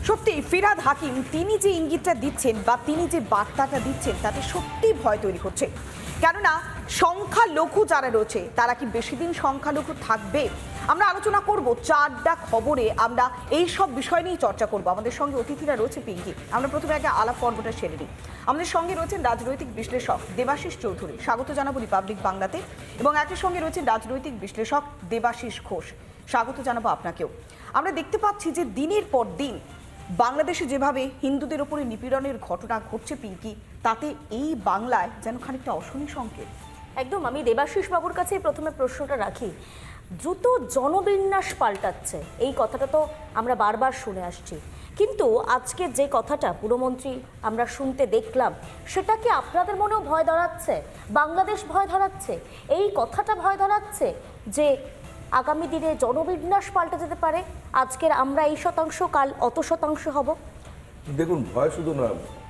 সত্যি ফিরহাদ হাকিম তিনি যে ইঙ্গিতটা দিচ্ছেন বা তিনি যে বার্তাটা দিচ্ছেন তাতে সত্যি ভয় তৈরি হচ্ছে। কেননা সংখ্যালঘু যারা রয়েছে তারা কি বেশি দিন সংখ্যালঘু থাকবে? আমরা আলোচনা করব চারটা খবরে, আমরা এই সব বিষয় নিয়ে চর্চা করব। আমাদের সঙ্গে অতিথিরা রয়েছে পিঙ্কি। আমরা প্রথমে আগে আলাপ পর্বটা সেরে নিই। আমাদের সঙ্গে রয়েছেন রাজনৈতিক বিশ্লেষক দেবাশিস চৌধুরী, স্বাগত জানাবো রিপাবলিক বাংলাতে, এবং একই সঙ্গে রয়েছেন রাজনৈতিক বিশ্লেষক দেবাশিস ঘোষ, স্বাগত জানাবো আপনাকেও। আমরা দেখতে পাচ্ছি যে দিনের পর দিন বাংলাদেশে যেভাবে হিন্দুদের উপরে নিপীড়নের ঘটনা ঘটছে পিঙ্কি, তাতে এই বাংলায় যেন খানিকটা অশনি সংকেত। একদম। আমি দেবাশিস বাবুর কাছে প্রথমে প্রশ্নটা রাখি। দ্রুত জনবিন্যাস পাল্টাচ্ছে, এই কথাটা তো আমরা বারবার শুনে আসছি, কিন্তু আজকে যে কথাটা পুরমন্ত্রী আমরা শুনতে দেখলাম, সেটা কি আপনাদের মনেও ভয় ধরাচ্ছে? বাংলাদেশ ভয় ধরাচ্ছে? এই কথাটা ভয় ধরাচ্ছে যে আগামী দিনে জনবিন্যাস পাল্টে যেতে পারে? আজকের আমরা এই শতাংশ, কাল অত শতাংশ হব। দেখুন, ভয় শুধু না,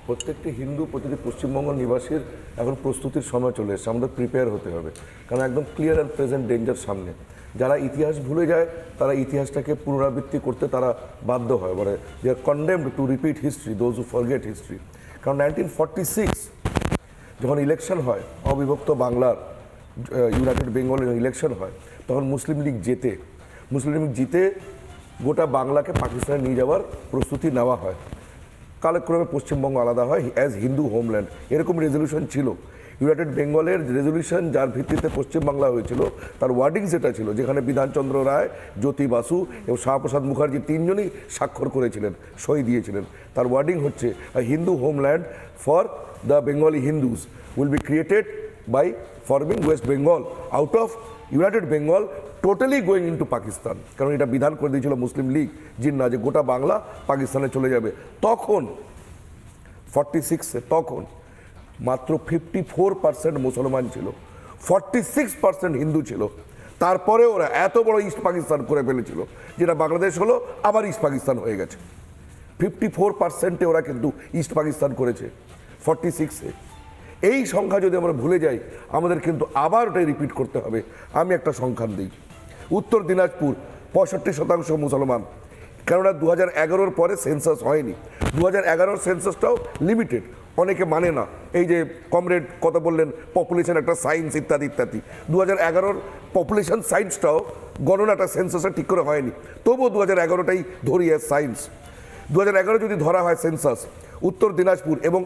প্রত্যেকটি হিন্দু, প্রতিটি পশ্চিমবঙ্গ নিবাসীর এখন প্রস্তুতির সময় চলে এসেছে। আমাদের প্রিপেয়ার হতে হবে, কারণ একদম ক্লিয়ার অ্যান্ড প্রেজেন্ট ডেঞ্জার সামনে। যারা ইতিহাস ভুলে যায় তারা ইতিহাসটাকে পুনরাবৃত্তি করতে তারা বাধ্য হয়, মানে they are condemned to repeat history, those who forget history. কারণ 1946 যখন ইলেকশন হয়, অবিভক্ত বাংলার ইউনাইটেড বেঙ্গলের ইলেকশন হয়, তখন মুসলিম লীগ জিতে গোটা বাংলাকে পাকিস্তানে নিয়ে যাওয়ার প্রস্তুতি নেওয়া হয়। কালক্রমে পশ্চিমবঙ্গ আলাদা হয় অ্যাজ হিন্দু হোমল্যান্ড, এরকম রেজলিউশন ছিল। ইউনাইটেড বেঙ্গলের রেজলিউশন যার ভিত্তিতে পশ্চিমবাংলা হয়েছিল, তার ওয়ার্ডিং যেটা ছিল, যেখানে বিধানচন্দ্র রায়, জ্যোতি বাসু এবং শ্যামাপ্রসাদ মুখার্জি তিনজনই স্বাক্ষর করেছিলেন, সই দিয়েছিলেন। তার ওয়ার্ডিং হচ্ছে Hindu homeland for the Bengali Hindus will be created by forming West Bengal out of United Bengal totally going into Pakistan. কারণ এটা বিধান করে দিয়েছিল মুসলিম লীগ জিন্না, যে গোটা বাংলা পাকিস্তানে চলে যাবে। তখন 46-এ তখন মাত্র 54% মুসলমান ছিল, 46% হিন্দু ছিল। তারপরে ওরা এত বড় ইস্ট পাকিস্তান করে ফেলেছিল, যেটা বাংলাদেশ হলো আবার ইস্ট পাকিস্তান হয়ে গেছে। 54%-এ ওরা কিন্তু ইস্ট পাকিস্তান করেছে 46-এ। এই সংখ্যা যদি আমরা ভুলে যাই, আমাদের কিন্তু আবার ওটাই রিপিট করতে হবে। আমি একটা সংখ্যান দিই। উত্তর দিনাজপুর 65% মুসলমান, কেননা 2011-র পরে সেন্সাস হয়নি। 2011-র সেন্সাসটাও লিমিটেড, অনেকে মানে না। এই যে কমরেড কথা বললেন, পপুলেশন একটা সায়েন্স ইত্যাদি ইত্যাদি। 2011-র পপুলেশন সায়েন্সটাও গণনাটা সেন্সাসে ঠিক করে হয়নি, তবুও 2011টাই ধরি অ্যাজ সায়েন্স। 2011 যদি ধরা হয় সেন্সাস, উত্তর দিনাজপুর এবং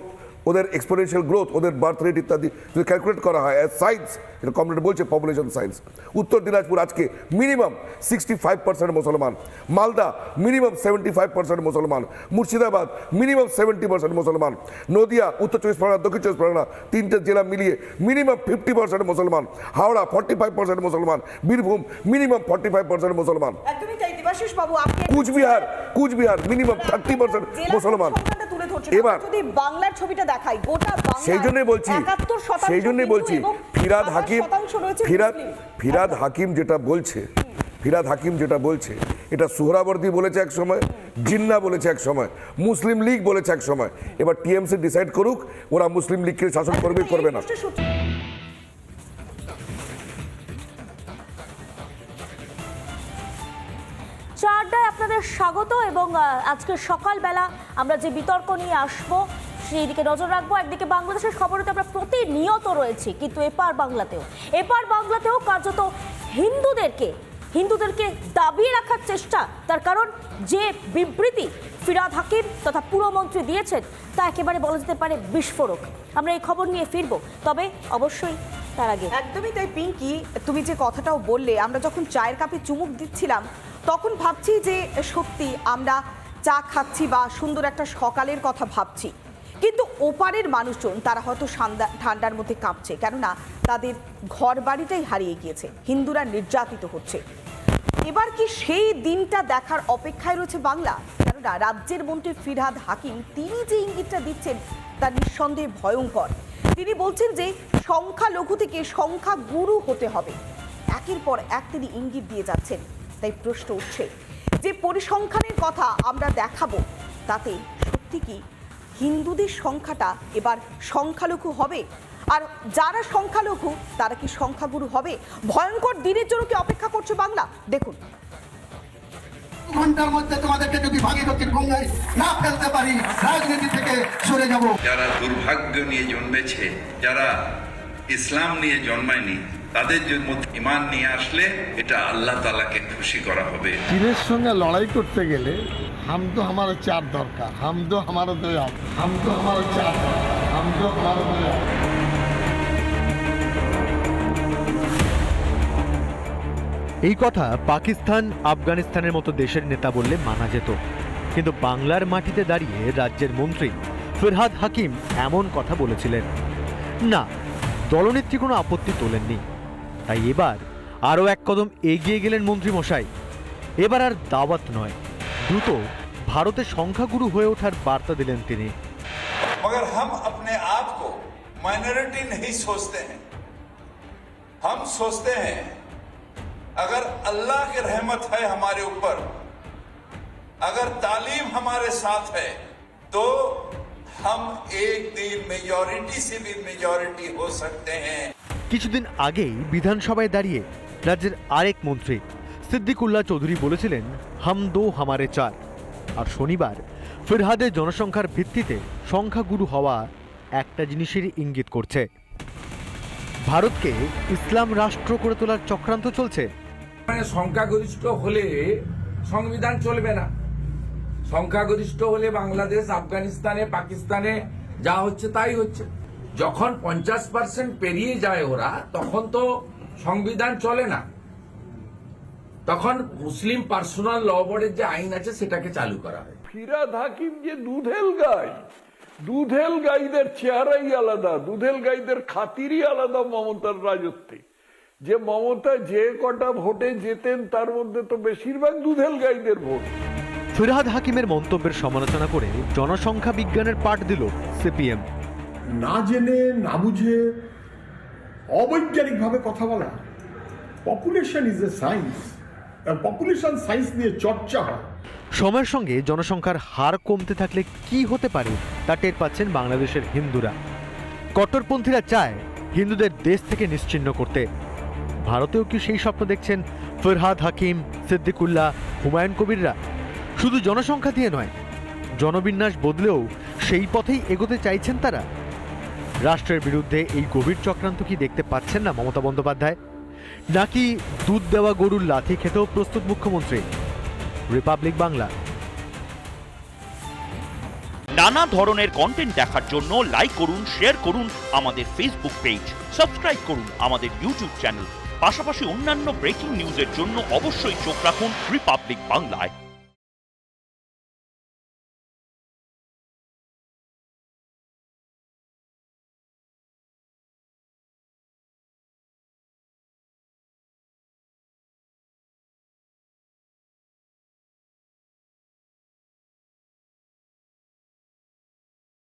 ওদের এক্সপোনেনশিয়াল গ্রোথ, ওদের বার্থ রেট ইত্যাদি যদি ক্যালকুলেট করা হয় অ্যাজ সায়েন্স, এটা কমরেড বলছে পপুলেশন সায়েন্স, উত্তর দিনাজপুর আজকে মিনিমাম 65% মুসলমান, মালদা মিনিমাম 75% মুসলমান, মুর্শিদাবাদ মিনিমাম 70% মুসলমান, নদিয়া, উত্তর 24 পরগনা, দক্ষিণ 24 পরগনা, তিনটে জেলা মিলিয়ে মিনিমাম 50% মুসলমান, হাওড়া 45% মুসলমান, বীরভূম মিনিমাম 45% মুসলমান, একদমই তাই দেবাশিস বাবু। আপনি কুচবিহার মিনিমাম 30% মুসলমান। এবার যদি বাংলার ছবিটা দেখাই, গোটা বাংলা, সেই জন্যই বলছি ফিরহাদ হাকিম যেটা বলছে, এটা সোহরাবর্দী বলেছে এক সময়, জিন্না বলেছে এক সময়, মুসলিম লীগ বলেছে এক সময়। এবার টিএমসি ডিসাইড করুক ওরা মুসলিম লীগকে শাসন করবে করবে না। চারটায় আপনাদের স্বাগত, এবং আজকে সকালবেলা আমরা যে বিতর্ক নিয়ে আসবো সেই দিকে নজর রাখবো। একদিকে বাংলাদেশের খবরে তো আমরা প্রতিনিয়ত রয়েছি, কিন্তু এপার বাংলাতেও কার্যত হিন্দুদেরকে দাবিয়ে রাখার চেষ্টা। তার কারণ যে বিবৃতি ফিরহাদ হাকিম তথা পুরমন্ত্রী দিয়েছেন, তা একেবারে বলা যেতে পারে বিস্ফোরক। আমরা এই খবর নিয়ে ফিরবো, তবে অবশ্যই তার আগে একদমই তাই পিঙ্কি, তুমি যে কথাটাও বললে, আমরা যখন চায়ের কাপে চুমুক দিচ্ছিলাম তখন ভাবছি যে সত্যি আমরা চা খাচ্ছি বা সুন্দর একটা সকালের কথা ভাবছি, কিন্তু ওপারের মানুষজন তারা হয়তো ঠান্ডার মধ্যে কাঁপছে, কেননা তাদের ঘর বাড়িটাই হারিয়ে গিয়েছে, হিন্দুরা নির্যাতিত হচ্ছে। এবার কি সেই দিনটা দেখার অপেক্ষায় রয়েছে বাংলা? কেননা রাজ্যের মন্ত্রী ফিরহাদ হাকিম তিনি যে ইঙ্গিতটা দিচ্ছেন তা নিঃসন্দেহে ভয়ঙ্কর। তিনি বলছেন যে সংখ্যালঘু থেকে সংখ্যাগুরু হতে হবে, একের পর এক তিনি ইঙ্গিত দিয়ে যাচ্ছেন। তাই প্রশ্ন উঠছে যে পরিসংখ্যানের কথা আমরা দেখাবো, তাতে সত্যি কি হিন্দুদের সংখ্যাটা এবার সংখ্যালঘু হবে? আর যারা সংখ্যালঘু তারা কি সংখ্যাগুরু হবে? ভয়ঙ্কর দিনের জন্য কি অপেক্ষা করছে বাংলা? দেখুন। ঘন্টার মধ্যে তোমাদেরকে যদি ভাগীরথীর গঙ্গায় না ফেলতে পারি, রাজনীতি থেকে সরে যাব। যারা দুর্ভাগ্য নিয়ে জন্মেছে, যারা ইসলাম নিয়ে জন্মায়নি, তাদের মধ্যে ঈমান নিয়ে আসলে এটা আল্লাহ তাআলাকে খুশি করা হবে। চীনের সঙ্গে লড়াই করতে গেলে হাম তো আমার চার দরকার, হাম তো আমার দয়াল, হাম তো আমার চার দরকার, হাম তো আমার দয়াল। এই কথা পাকিস্তান, আফগানিস্তানের মতো দেশের নেতা বললে মানা যেত, কিন্তু বাংলার মাটিতে দাঁড়িয়ে রাজ্যের মন্ত্রী ফিরহাদ হাকিম এমন কথা বলেছিলেন না। দলনেত্রী কোনো আপত্তি তোলেননি, তাই এবার আরও এক কদম এগিয়ে গেলেন মন্ত্রী মশাই। এবার আর দাওয়াত নয়, দ্রুত ভারতের সংখ্যাগুরু হয়ে ওঠার বার্তা দিলেন তিনি। मगर हम अपने आप को माइनॉरिटी नहीं सोचते हैं, हम सोचते हैं अगर अल्लाह की रहमत है हमारे ऊपर, अगर तालीम हमारे साथ है, तो हम एक दिन मेजॉरिटी से भी मेजॉरिटी हो सकते हैं। কিছুদিন আগেই বিধানসভায় দাঁড়িয়ে রাজ্যের আরেক মন্ত্রী সিদ্দিকুল্লাহ চৌধুরী বলেছিলেন হাম দো হামারে চার। আর শনিবার ফিরহাদের জনসংখ্যার ভিত্তিতে সংখ্যাগুরু হওয়া একটা জিনিসেরই ইঙ্গিত করছে, ভারতকে ইসলাম রাষ্ট্র করে তোলার চক্রান্ত চলছে। মানে সংখ্যাগরিষ্ঠ হলে সংবিধান চলবে না, সংখ্যাগরিষ্ঠ হলে বাংলাদেশ, আফগানিস্তানে, পাকিস্তানে যা হচ্ছে তাই হচ্ছে। যখন 50% পেরিয়ে যায় ওরা, তখন তো সংবিধান চলে না, তখন মুসলিম পার্সোনাল ল বোর্ডের যে আইন আছে সেটাকে চালু করা হয়। ফিরহাদ হাকিম যে দুধেল গাই, দুধেল গাইদের চেহারাই আলাদা, দুধেল গাইদের খাতিরই আলাদা মমতার রাজত্বে। যে মমতা যে কটা ভোটে জেতেন তার মধ্যে তো বেশিরভাগ দুধেল গাইদের ভোট। ফিরহাদ হাকিমের মন্তব্যের সমালোচনা করে জনসংখ্যা বিজ্ঞানের পাঠ দিল সিপিএম। না জেনে না বুঝে অবৈজ্ঞানিকভাবে কথা বলা। Population is a science, population science নিয়ে চর্চা হয়। সময়ের সঙ্গে জনসংখ্যার হার কমতে থাকলে কি হতে পারে তা টের পাচ্ছেন বাংলাদেশের হিন্দুরা। কট্টরপন্থীরা চায় হিন্দুদের দেশ থেকে নিশ্চিহ্ন করতে। ভারতেও কি সেই স্বপ্ন দেখছেন ফিরহাদ হাকিম, সিদ্দিকুল্লাহ, হুমায়ুন কবিররা? শুধু জনসংখ্যা দিয়ে নয়, জনবিন্যাস বদলেও সেই পথেই এগোতে চাইছেন তারা। রাষ্ট্রের বিরুদ্ধে এই গভীর চক্রান্ত কি দেখতে পাচ্ছেন না মমতা বন্দ্যোপাধ্যায়? নাকি দুধ দেওয়া গরুর লাথি খেতেও প্রস্তুত মুখ্যমন্ত্রী? রিপাবলিক বাংলা। নানা ধরনের কন্টেন্ট দেখার জন্য লাইক করুন, শেয়ার করুন আমাদের ফেসবুক পেজ, সাবস্ক্রাইব করুন আমাদের ইউটিউব চ্যানেল। পাশাপাশি অন্যান্য ব্রেকিং নিউজের জন্য অবশ্যই চোখ রাখুন রিপাবলিক বাংলায়।